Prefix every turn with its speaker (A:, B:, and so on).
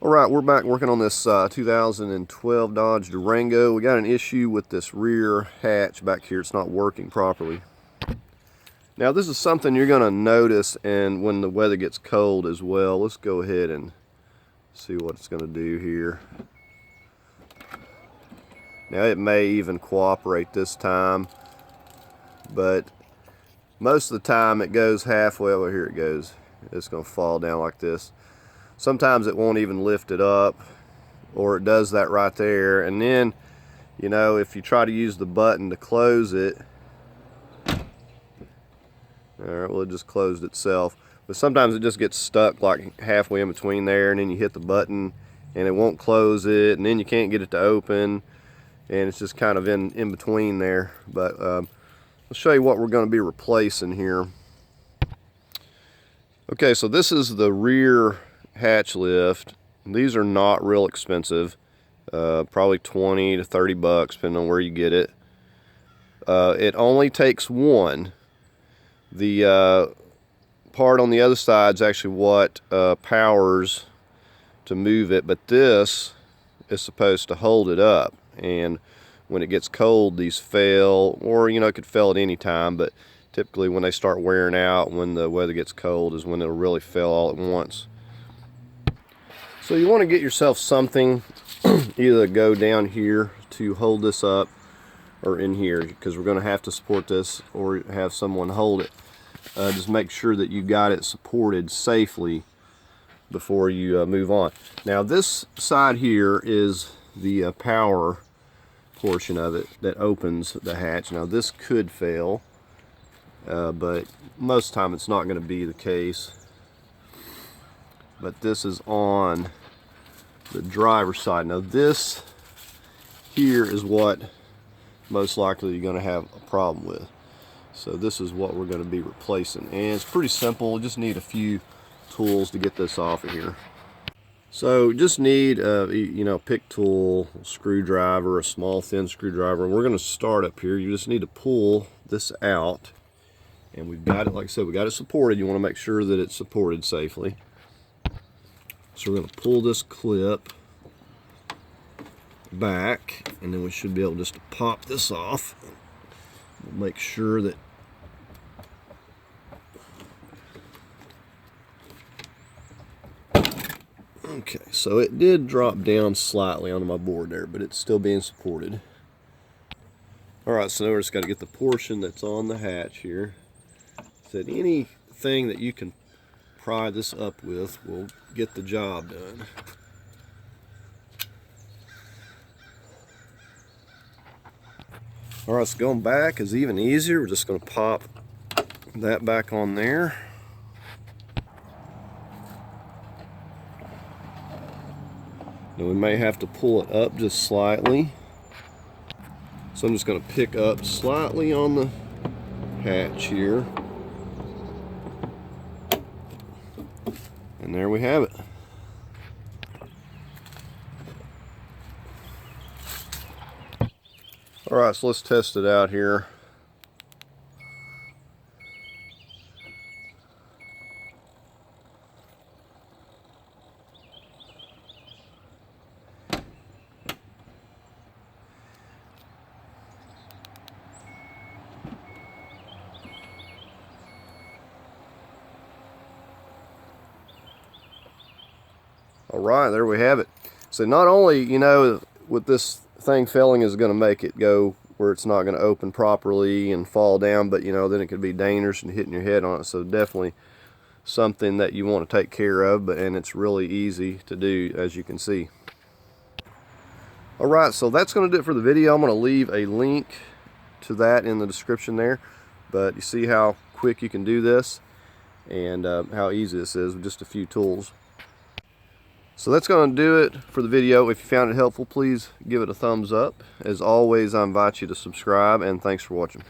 A: Alright, we're back working on this 2012 Dodge Durango. We got an issue with this rear hatch back here. It's not working properly. Now this is something you're going to notice and when the weather gets cold as well. Let's go ahead and see what it's going to do here. Now it may even cooperate this time, but most of the time it goes halfway. Well, here it goes. It's going to fall down like this. Sometimes it won't even lift it up, or it does that right there. And then, you know, if you try to use the button to close it, all right, well, it just closed itself. But sometimes it just gets stuck like halfway in between there, and then you hit the button and it won't close it, and then you can't get it to open, and it's just kind of in between there. But I'll show you what we're going to be replacing here. Okay, so this is the rear hatch lift. These are not real expensive, probably 20 to 30 bucks depending on where you get it. It only takes one. The part on the other side is actually what powers to move it, but this is supposed to hold it up, and when it gets cold these fail, or you know, it could fail at any time, but typically when they start wearing out, when the weather gets cold, is when it'll really fail all at once. So you want to get yourself something either go down here to hold this up, or in here, because we're going to have to support this or have someone hold it. Just make sure that you got it supported safely before you move on. Now this side here is the power portion of it that opens the hatch. Now this could fail, but most of the time it's not going to be the case. But this is on the driver's side. Now this here is what most likely you're going to have a problem with. So this is what we're going to be replacing, and it's pretty simple. You just need a few tools to get this off of here. So just need you know, pick tool, screwdriver, a small thin screwdriver, and we're going to start up here. You just need to pull this out, and we've got it, like I said, we got it supported. You want to make sure that it's supported safely. So we're going to pull this clip back, and then we should be able just to pop this off. We'll make sure that okay, so it did drop down slightly onto my board there, but it's still being supported. Alright, so now we're just got to get the portion that's on the hatch here. So anything that you can pry this up with will get the job done. Alright, so going back is even easier. We're just going to pop that back on there. Now we may have to pull it up just slightly. So I'm just going to pick up slightly on the hatch here. And there we have it. Alright, so let's test it out here. Alright, there we have it. So not only, you know, with this thing failing is going to make it go where it's not going to open properly and fall down, but you know, then it could be dangerous and hitting your head on it. So definitely something that you want to take care of, and it's really easy to do, as you can see. Alright, so that's going to do it for the video. I'm going to leave a link to that in the description there, but you see how quick you can do this and how easy this is with just a few tools. So that's going to do it for the video. If you found it helpful, please give it a thumbs up. As always, I invite you to subscribe, and thanks for watching.